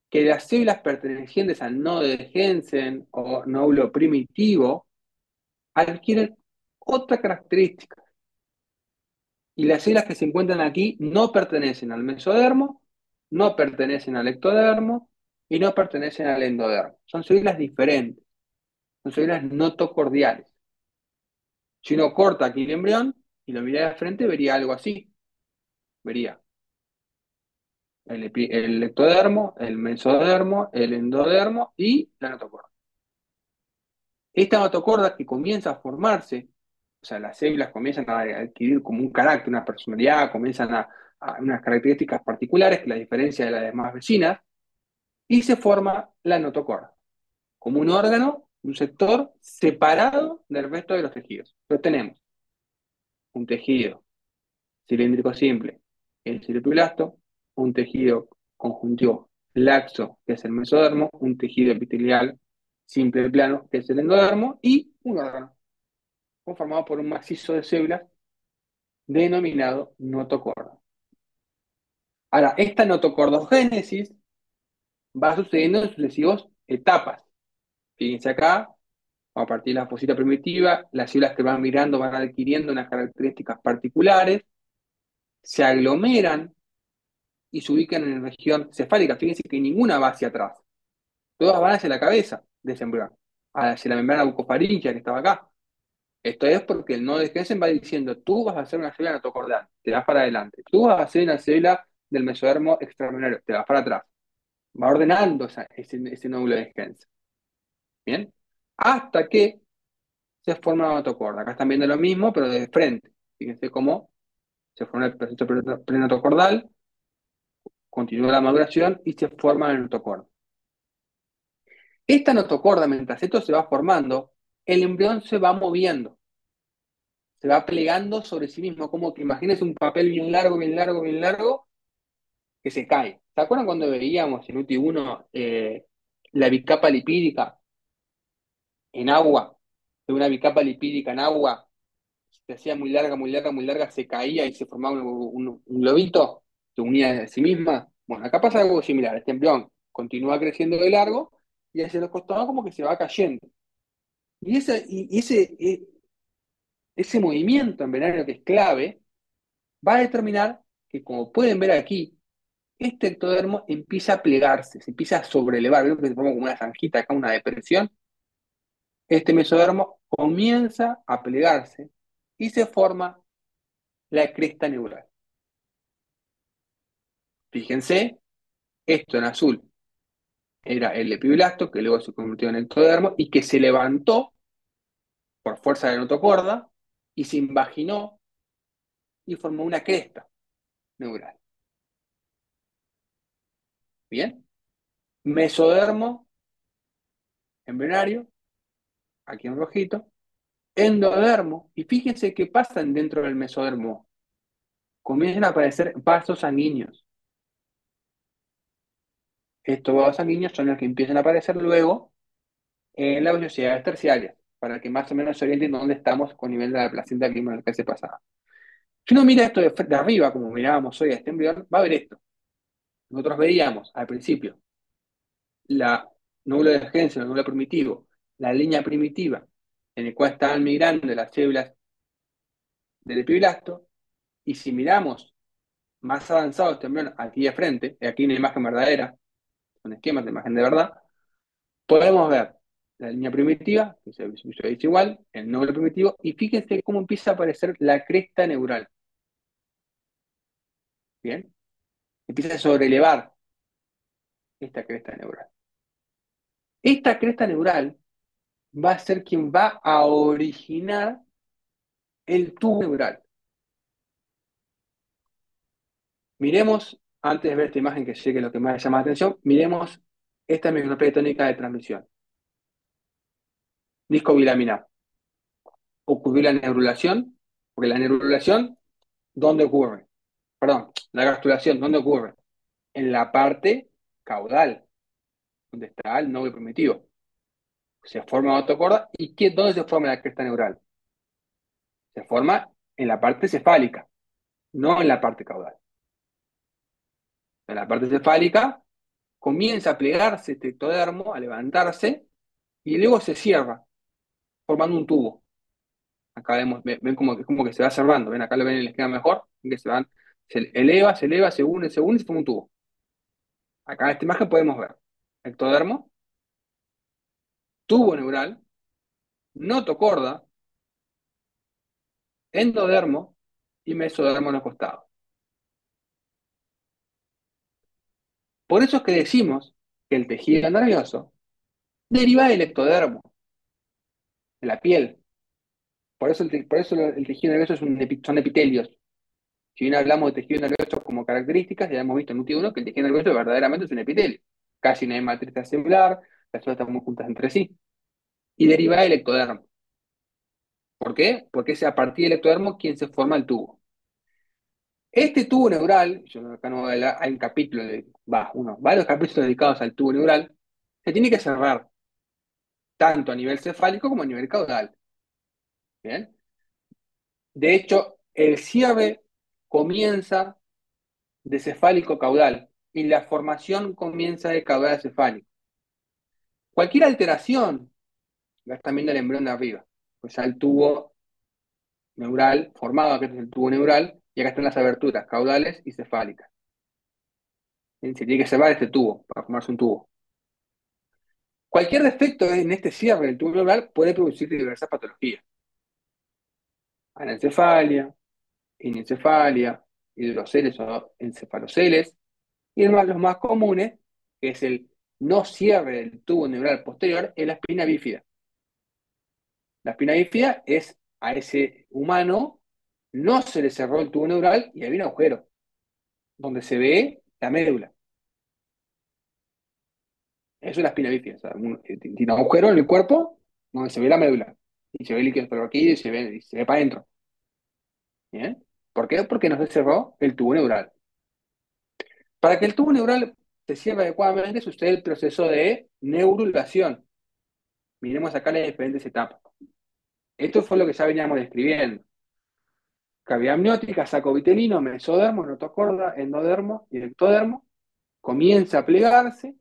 que las células pertenecientes al nodo de Hensen o nódulo primitivo adquieren otra característica, y las células que se encuentran aquí no pertenecen al mesodermo, no pertenecen al ectodermo y no pertenecen al endodermo. Son células diferentes, son células notocordiales. Si uno corta aquí el embrión y lo mira de frente, vería algo así. Vería el ectodermo, el mesodermo, el endodermo y la notocorda. Esta notocorda que comienza a formarse, o sea, las células comienzan a adquirir como un carácter, una personalidad, comienzan a unas características particulares que la diferencia de las demás vecinas, y se forma la notocorda, como un órgano, un sector separado del resto de los tejidos. Entonces tenemos un tejido cilíndrico simple, el ciripiblasto, un tejido conjuntivo laxo, que es el mesodermo, un tejido epitelial simple plano, que es el endodermo, y un órgano, conformado por un macizo de células denominado notocorda. Ahora, esta notocordogénesis va sucediendo en sucesivas etapas. Fíjense acá, a partir de la fosita primitiva, las células que van mirando van adquiriendo unas características particulares, se aglomeran y se ubican en la región cefálica. Fíjense que ninguna va hacia atrás, todas van hacia la cabeza de ese embrión, hacia la membrana bucofaríngea que estaba acá. Esto es porque el nodo de Jensen va diciendo, tú vas a ser una célula notocordal, te vas para adelante. Tú vas a ser una célula del mesodermo extramembranario, te vas para atrás. Va ordenando ese nódulo de Jensen. ¿Bien? Hasta que se forma la notocorda. Acá están viendo lo mismo, pero de frente. Fíjense cómo se forma el proceso prenotocordal, continúa la maduración y se forma el notocorda. Esta notocorda, mientras esto se va formando, el embrión se va moviendo, se va plegando sobre sí mismo, como que imagínense un papel bien largo, bien largo, bien largo, que se cae. ¿Se acuerdan cuando veíamos en UTI 1 la bicapa lipídica en agua? De una bicapa lipídica en agua se hacía muy larga, muy larga, muy larga, se caía y se formaba un globito, se unía a sí misma. Bueno, acá pasa algo similar. Este embrión continúa creciendo de largo y hacia los costados como que se va cayendo. Ese movimiento embrionario que es clave va a determinar que, como pueden ver aquí, este ectodermo empieza a plegarse, se empieza a sobrelevar. ¿Ven que se forma como una zanjita acá, una depresión? Este mesodermo comienza a plegarse y se forma la cresta neural. Fíjense, esto en azul era el epiblasto, que luego se convirtió en ectodermo y que se levantó por fuerza de notocorda y se invaginó y formó una cresta neural. ¿Bien? Mesodermo embrionario, aquí en rojito, endodermo, y fíjense qué pasa dentro del mesodermo. Comienzan a aparecer vasos sanguíneos. Estos vasos sanguíneos son los que empiezan a aparecer luego en las velocidades terciarias, para que más o menos se orienten dónde estamos con nivel de la placenta que vimos en la clase pasada. Si uno mira esto de arriba, como mirábamos hoy a este embrión, va a ver esto. Nosotros veíamos al principio la núcleo de Jensen, el núcleo primitivo, la línea primitiva, en el cual estaban migrando las células del epiblasto, y si miramos más avanzado este embrión aquí de frente, aquí una imagen verdadera, con esquemas de imagen de verdad, podemos ver la línea primitiva, que se visualiza igual, el núcleo primitivo, y fíjense cómo empieza a aparecer la cresta neural. ¿Bien? Empieza a sobrelevar esta cresta neural. Esta cresta neural va a ser quien va a originar el tubo neural. Miremos, antes de ver esta imagen que sé que es lo que más llama la atención, miremos esta microplasia tónica de transmisión. Disco bilaminar. Ocurrió la neurulación, porque la neurulación, ¿dónde ocurre? Perdón, la gastrulación, ¿dónde ocurre? En la parte caudal, donde está el nódulo primitivo. Se forma autocorda, ¿y dónde se forma la cresta neural? Se forma en la parte cefálica, no en la parte caudal. En la parte cefálica comienza a plegarse este ectodermo, a levantarse, y luego se cierra, formando un tubo. Acá ven como que se va cerrando, ven, acá lo ven en el esquema mejor, ven que se eleva, se une y se forma un tubo. Acá en esta imagen podemos ver ectodermo, tubo neural, notocorda, endodermo y mesodermo en los costados. Por eso es que decimos que el tejido nervioso deriva del ectodermo, de la piel. Por eso el tejido nervioso son epitelios. Si bien hablamos de tejido nervioso como características, ya hemos visto en UTI 1 que el tejido nervioso verdaderamente es un epitelio. Casi no hay matriz celular, las células están muy juntas entre sí. Y deriva del ectodermo. ¿Por qué? Porque es a partir del ectodermo quien se forma el tubo. Este tubo neural, yo acá no voy a hablar, hay un capítulo, varios capítulos dedicados al tubo neural, se tiene que cerrar, tanto a nivel cefálico como a nivel caudal. ¿Bien? De hecho, el cierre comienza de cefálico caudal y la formación comienza de caudal a cefálico. Cualquier alteración, ya están viendo el embrión de arriba, pues ya el tubo neural formado, que este es el tubo neural, y acá están las aberturas caudales y cefálicas. ¿Bien? Se tiene que cerrar este tubo para formarse un tubo. Cualquier defecto en este cierre del tubo neural puede producir diversas patologías. Anencefalia, inencefalia, hidroceles o encefaloceles, y los más comunes, que es el no cierre del tubo neural posterior, es la espina bífida. La espina bífida es a ese humano, no se le cerró el tubo neural y había un agujero, donde se ve la médula. Eso es la espina bífida. O sea, tiene un agujero en el cuerpo donde se ve la médula. Y se ve el líquido subarachnoideo y se ve para adentro. ¿Bien? ¿Por qué? Porque no se cerró el tubo neural. Para que el tubo neural se cierre adecuadamente, sucede el proceso de neurulación. Miremos acá las diferentes etapas. Esto fue lo que ya veníamos describiendo. Cavidad amniótica, saco vitelino, mesodermo, notocorda, endodermo y ectodermo. Comienza a plegarse,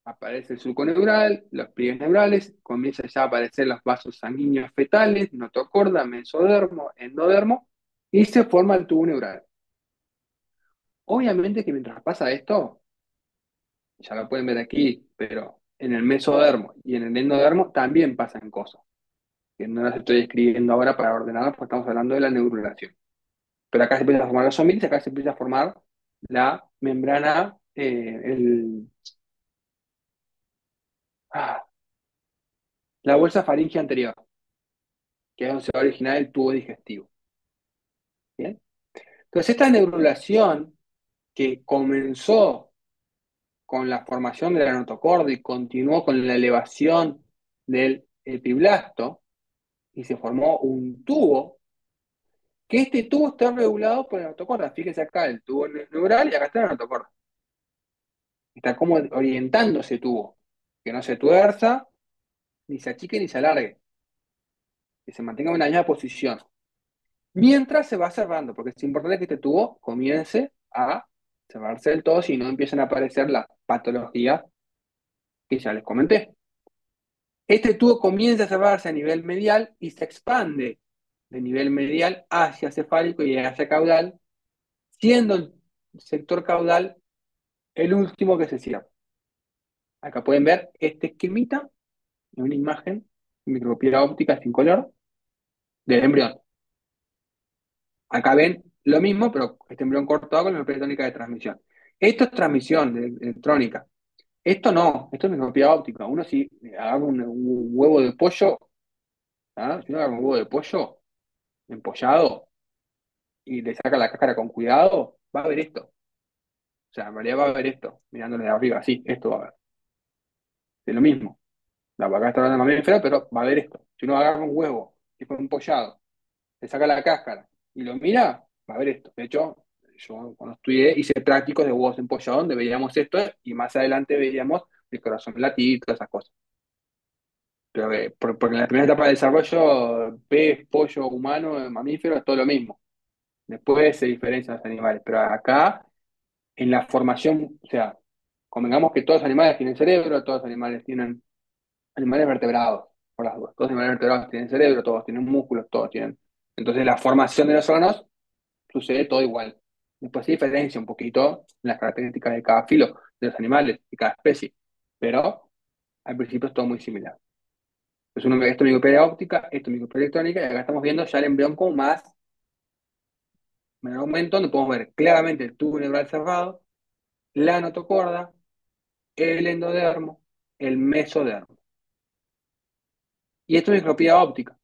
aparece el surco neural, los pliegues neurales, comienzan ya a aparecer los vasos sanguíneos fetales, notocorda, mesodermo, endodermo, y se forma el tubo neural. Obviamente que mientras pasa esto, ya lo pueden ver aquí, pero en el mesodermo y en el endodermo también pasan cosas, que no las estoy escribiendo ahora para ordenarlas porque estamos hablando de la neurulación. Pero acá se empieza a formar los somites, acá se empieza a formar la membrana, ah, la bolsa faríngea anterior, que es donde se va a originar el tubo digestivo. ¿Bien? Entonces, esta neurulación que comenzó con la formación de la notocorda y continuó con la elevación del epiblasto y se formó un tubo, que este tubo está regulado por la notocorda. Fíjense acá el tubo neural y acá está la notocorda. Está como orientando ese tubo, que no se tuerza, ni se achique ni se alargue, que se mantenga en una misma posición. Mientras se va cerrando, porque es importante que este tubo comience a cerrarse del todo, si no empiezan a aparecer las patologías que ya les comenté. Este tubo comienza a cerrarse a nivel medial y se expande de nivel medial hacia cefálico y hacia caudal, siendo el sector caudal el último que se cierra. Acá pueden ver este esquemita en una imagen micropía óptica sin color del embrión. Acá ven lo mismo, pero este embrión cortado con la electrónica de transmisión. Esto es transmisión electrónica. Esto no, esto es micropía óptica. Uno si agarra un huevo de pollo, ¿ah? Si uno agarra un huevo de pollo empollado y le saca la cáscara con cuidado, va a ver esto. O sea, en realidad va a ver esto, mirándole de arriba, sí, esto va a ver. Es lo mismo. La vaca está hablando de mamífero, pero va a ver esto. Si uno agarra un huevo que fue empollado, le saca la cáscara y lo mira, va a ver esto. De hecho, yo cuando estudié hice prácticos de huevos empollados donde veíamos esto y más adelante veíamos el corazón latir y todas esas cosas. Pero, porque en la primera etapa de desarrollo, pez, pollo, humano, mamífero, es todo lo mismo. Después se diferencian los animales. Pero acá, en la formación, o sea, convengamos que todos los animales tienen cerebro, todos los animales tienen animales vertebrados, por las dudas. Todos los animales vertebrados tienen cerebro, todos tienen músculos, todos tienen. Entonces, la formación de los órganos sucede todo igual. Después se diferencia un poquito en las características de cada filo, de los animales, de cada especie, pero al principio es todo muy similar. Entonces esto es microperia óptica, esto es microperia electrónica, y acá estamos viendo ya el embrión con más menor aumento, donde podemos ver claramente el tubo neural cerrado, la notocorda, el endodermo, el mesodermo. Y esto es micropía óptica.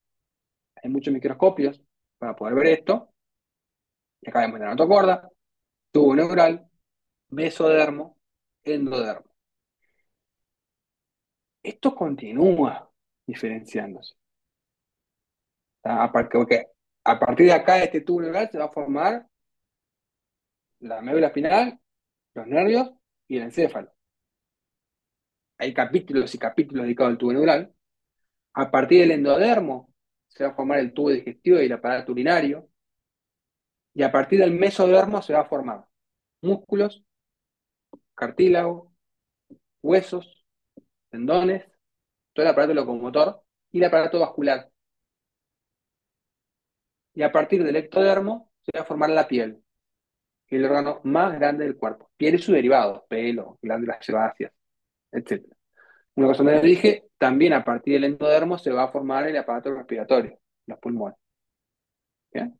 Hay muchos microscopios para poder ver esto. Y acá vemos la notocorda, tubo neural, mesodermo, endodermo. Esto continúa diferenciándose. ¿Tá? Aparte, porque A partir de acá, de este tubo neural, se va a formar la médula espinal, los nervios y el encéfalo. Hay capítulos y capítulos dedicados al tubo neural. A partir del endodermo se va a formar el tubo digestivo y el aparato urinario. Y a partir del mesodermo se va a formar músculos, cartílago, huesos, tendones, todo el aparato locomotor y el aparato vascular. Y a partir del ectodermo se va a formar la piel, que es el órgano más grande del cuerpo. Piel y sus derivados, pelo, glándulas sebáceas, etc. Una cosa que les dije, también a partir del endodermo se va a formar el aparato respiratorio, los pulmones. ¿Bien?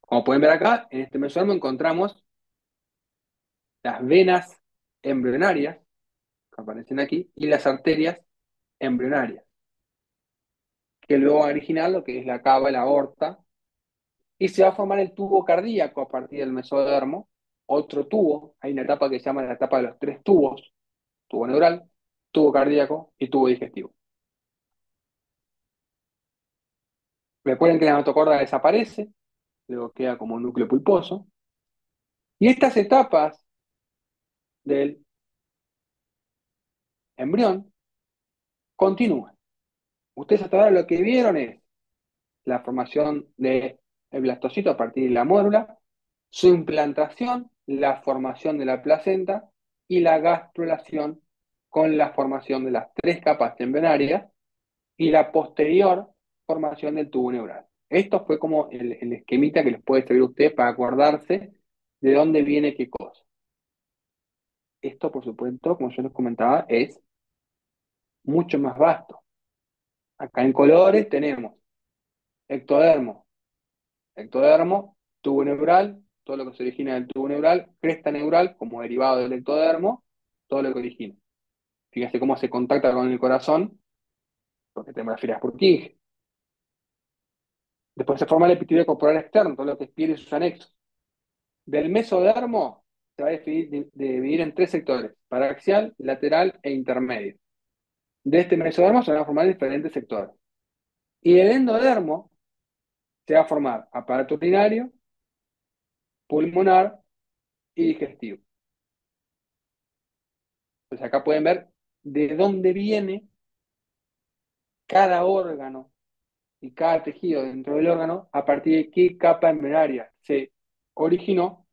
Como pueden ver acá, en este mesodermo encontramos las venas embrionarias, que aparecen aquí, y las arterias embrionarias, que luego van a originar lo que es la cava y la aorta, y se va a formar el tubo cardíaco a partir del mesodermo, otro tubo, hay una etapa que se llama la etapa de los tres tubos, tubo neural, tubo cardíaco y tubo digestivo. Recuerden que la notocorda desaparece, luego queda como un núcleo pulposo, y estas etapas del embrión continúan. Ustedes hasta ahora lo que vieron es la formación del blastocito a partir de la mórula, su implantación, la formación de la placenta y la gastrulación con la formación de las tres capas embrionarias y la posterior formación del tubo neural. Esto fue como el esquemita que les puede servir a ustedes para acordarse de dónde viene qué cosa. Esto, por supuesto, como yo les comentaba, es mucho más vasto. Acá en colores tenemos ectodermo, ectodermo, tubo neural, todo lo que se origina del tubo neural, cresta neural como derivado del ectodermo, todo lo que origina. Fíjense cómo se contacta con el corazón, porque tenemos las fibras Purkinje. Después se forma el epitelio corporal externo, todo lo que es piel y sus anexos. Del mesodermo se va a dividir en tres sectores: paraxial, lateral e intermedio. De este mesodermo se van a formar diferentes sectores. Y el endodermo se va a formar aparato urinario, pulmonar y digestivo. Pues acá pueden ver de dónde viene cada órgano y cada tejido dentro del órgano, a partir de qué capa embrionaria se originó,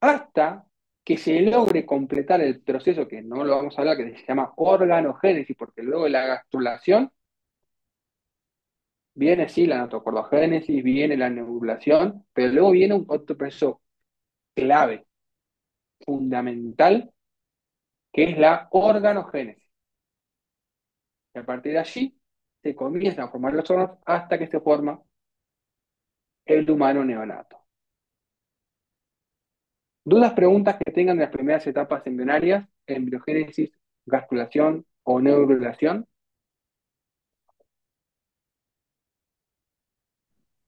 hasta que se logre completar el proceso, que no lo vamos a hablar, que se llama organogénesis, porque luego de la gastrulación viene sí la natocordogénesis, viene la neurulación, pero luego viene un otro proceso clave, fundamental, que es la organogénesis. Y a partir de allí se comienzan a formar los órganos hasta que se forma el humano neonato. ¿Dudas, preguntas que tengan de las primeras etapas embrionarias, embriogénesis, gastrulación o neurulación?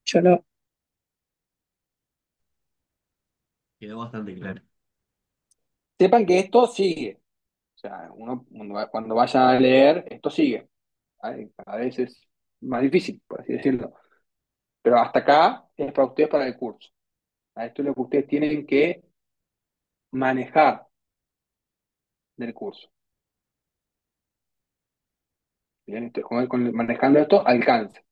Yo no. Quedó bastante claro. Sepan que esto sigue. O sea, uno cuando vaya a leer, esto sigue. ¿Vale? Cada vez es más difícil, por así decirlo. Pero hasta acá es para ustedes, para el curso. Esto es lo que ustedes tienen que manejar del curso. Bien, manejando esto, alcance.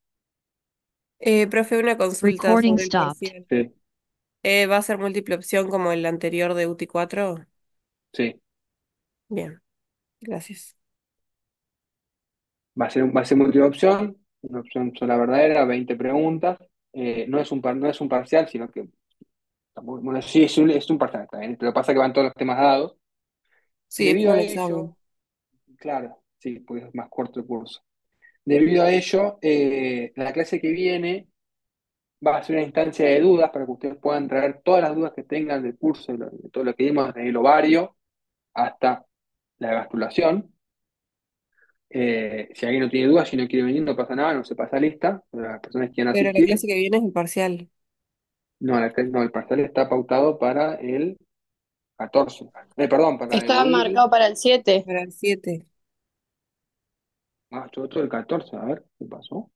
Profe, una consulta Recording sobre el stopped. parcial. Sí, ¿Va a ser múltiple opción como el anterior de UTI 4? sí. Bien, gracias. Va a ser múltiple opción, una opción sola verdadera, 20 preguntas. No es un parcial, sino que bueno, sí, es un parcial, está bien, pero pasa que van todos los temas dados. Sí, es Debido como a un ello, examen. claro, sí, pues es más corto el curso. Debido a ello, la clase que viene va a ser una instancia de dudas para que ustedes puedan traer todas las dudas que tengan del curso, de todo lo que vimos, desde el ovario hasta la gastrulación. Si alguien no tiene dudas, si no quiere venir, no pasa nada, no se pasa lista. Pero las personas que quieran Pero la asistir, clase que viene es el parcial. no, no, el parcial está pautado para el 14. Perdón, para Estaba el. marcado para el 7. Para el 7. Todo el 14, a ver, ¿qué pasó?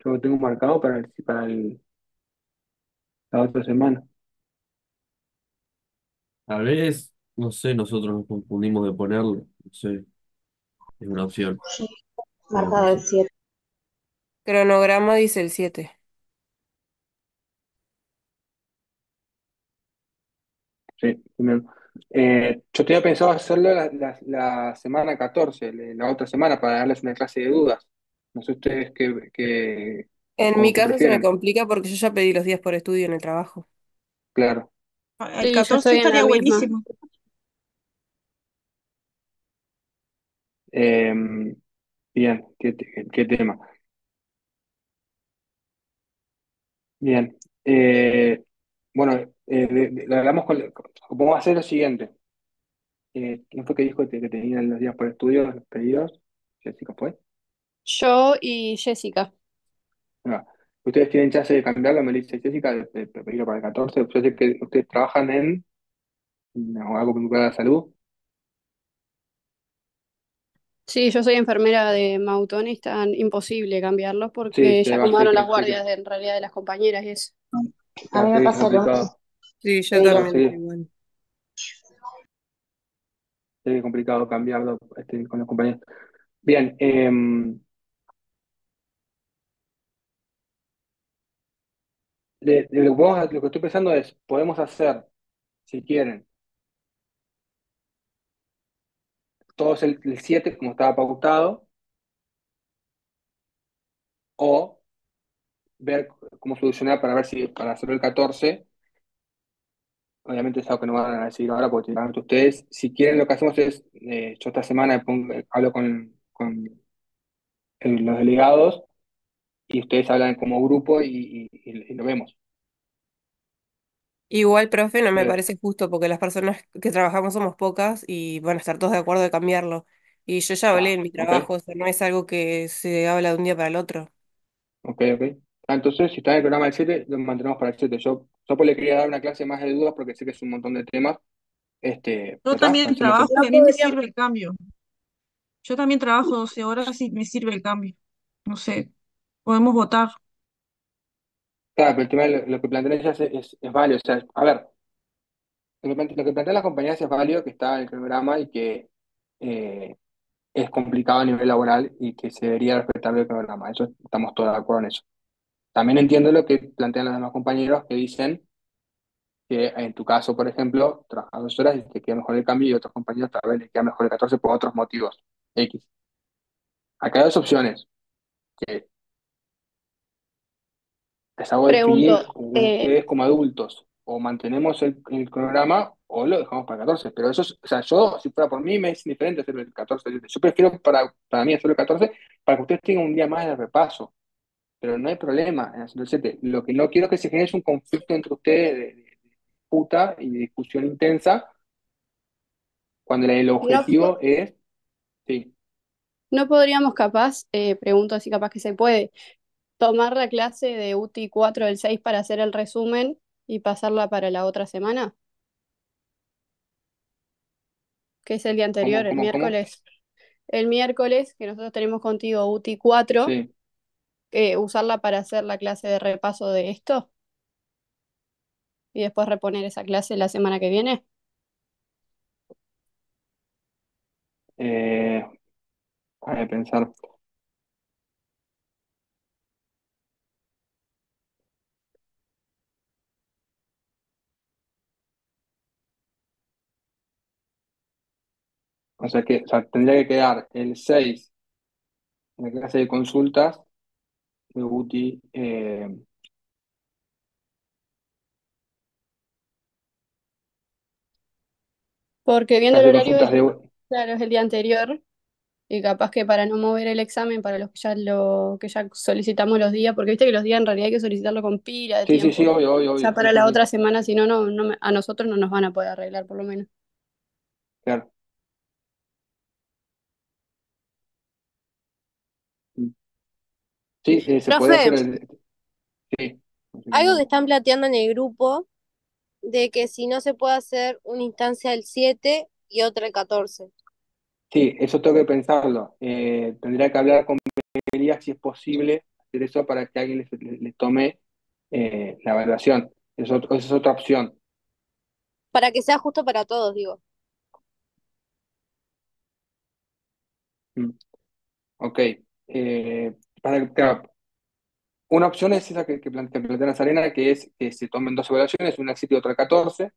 Yo lo tengo marcado la otra semana. Tal vez, no sé, nosotros nos confundimos de ponerlo. No sé, es una opción. Podemos Marcado el decir. 7. Cronograma dice el 7. Sí, bien. Yo tenía pensado hacerlo la semana 14, la otra semana, para darles una clase de dudas. No sé ustedes En mi cómo que caso se me prefieren. complica porque yo ya pedí los días por estudio en el trabajo. Claro. El Sí, yo 14 estoy en la estaría misma. buenísimo. Eh, Bien, qué tema. Bien. Bueno, lo hablamos vamos a hacer lo siguiente. ¿Quién fue que dijo que tenía los días por estudio los pedidos? Jessica fue. Yo y Jessica. No. ¿Ustedes tienen chance de cambiarlo, me dice Jessica, de pedirlo para el 14? Yo sé que ustedes trabajan en algo vinculado a la salud. Sí, yo soy enfermera de Mautón y es tan imposible cambiarlos Sí, porque ya acomodaron las guardias en realidad de las compañeras y eso. A mí me se ve pasa lo mismo. complicado. Sí, yo Sí. Claro, también estoy igual. se ve complicado cambiarlo con los compañeros. Bien, lo que estoy pensando es, podemos hacer, si quieren, todos el 7 como estaba pautado, o ver cómo solucionar para ver si para hacerlo el 14. Obviamente es algo que no van a decidir ahora porque tienen ustedes. Si quieren, lo que hacemos es, yo esta semana hablo con los delegados y ustedes hablan como grupo y lo vemos. Igual, profe, no me Eh, parece justo porque las personas que trabajamos somos pocas y van a estar todos de acuerdo de cambiarlo. Y yo ya hablé en mi ok, trabajo, o sea, no es algo que se habla de un día para el otro. ok. Entonces, si está en el programa del 7 lo mantenemos para el 7. Yo pues le quería dar una clase más de dudas porque sé que es un montón de temas. Yo Pero está, también hacemos trabajo eso. y No a mí me podríamos, sirve el cambio. Yo también trabajo 12 horas y me sirve el cambio. No sé, podemos votar. Claro, pero el tema de lo que plantean ellas es válido. O sea, a ver, lo que plantean las compañías es válido, que está en el programa y que eh, es complicado a nivel laboral y que se debería respetar el programa. Eso estamos todos de acuerdo en eso. También entiendo lo que plantean los demás compañeros que dicen que en tu caso, por ejemplo, trabajas 2 horas y te queda mejor el cambio y otros compañeros tal vez les queda mejor el 14 por otros motivos. X. Acá hay dos opciones, que les hago definir pregunto, ustedes como adultos, o mantenemos el cronograma o lo dejamos para el 14. Pero eso o sea, yo, si fuera por mí, me es indiferente hacer el 14. Yo prefiero para mí hacerlo el 14 para que ustedes tengan un día más de repaso, pero no hay problema en hacerlo el 7. Lo que no quiero es que se genere un conflicto entre ustedes de disputa y de discusión intensa, cuando el no, objetivo es, sí, no podríamos capaz, pregunto si capaz que se puede, tomar la clase de UTI 4 del 6 para hacer el resumen y pasarla para la otra semana, que es el día anterior, el ¿cómo? miércoles. El miércoles, que nosotros tenemos contigo UTI 4, Sí. usarla para hacer la clase de repaso de esto y después reponer esa clase la semana que viene. Eh, a pensar. O sea, tendría que quedar el 6 en la clase de consultas de UTI, Porque viendo el clase de horario, consultas de... claro, es el día anterior. Y capaz que para no mover el examen, para los que ya solicitamos los días, porque viste que los días en realidad hay que solicitarlo con pila de Sí, sí, sí, tiempo. obvio, obvio, Ya obvio, sí, para sí, la sí, otra semana, si no, a nosotros no nos van a poder arreglar, por lo menos. claro. Sí, se puede Profe, hacer sí, no sé qué algo que onda. están planteando en el grupo de que si no se puede hacer una instancia el 7 y otra el 14. Sí, eso tengo que pensarlo. Tendría que hablar con Elías si es posible hacer eso para que alguien les tome la evaluación. Esa es otra opción. Para que sea justo para todos, digo. Mm, ok. Claro, una opción es esa que plantea Nazarena, que es que se tomen dos evaluaciones, una 7 y otra 14.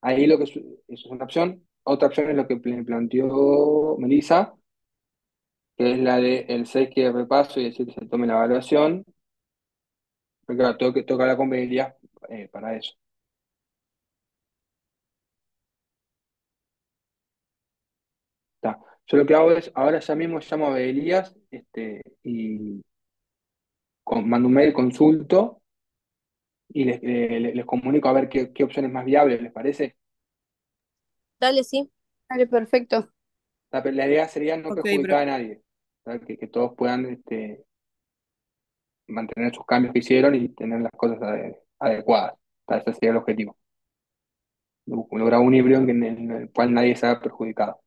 Ahí eso es una opción. Otra opción es lo que planteó Melissa, que es la de el 6 que repaso y el 7 se tome la evaluación. Pero claro, tengo que hablar con Belia para eso. Está. Yo lo que hago es, ahora ya mismo llamo a Elías y mando un mail, consulto y les comunico a ver qué opción es más viable, ¿les parece? Dale, sí. Dale, perfecto. La idea sería no Ok, perjudicar a nadie, ¿sabes? Que todos puedan mantener sus cambios que hicieron y tener las cosas adecuadas. Ese sería el objetivo. Lograr un híbrido en el cual nadie se haga perjudicado.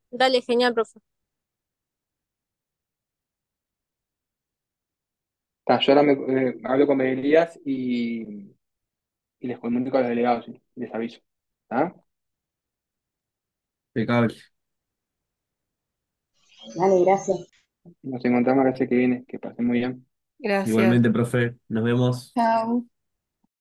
Dale, genial, profe. Está, yo ahora hablo con Elías y les comunico a los delegados y les aviso. ¿Está? Impecable. Dale, gracias. Nos encontramos la vez que viene. Que pasen muy bien. gracias. Igualmente, profe, nos vemos. Chao.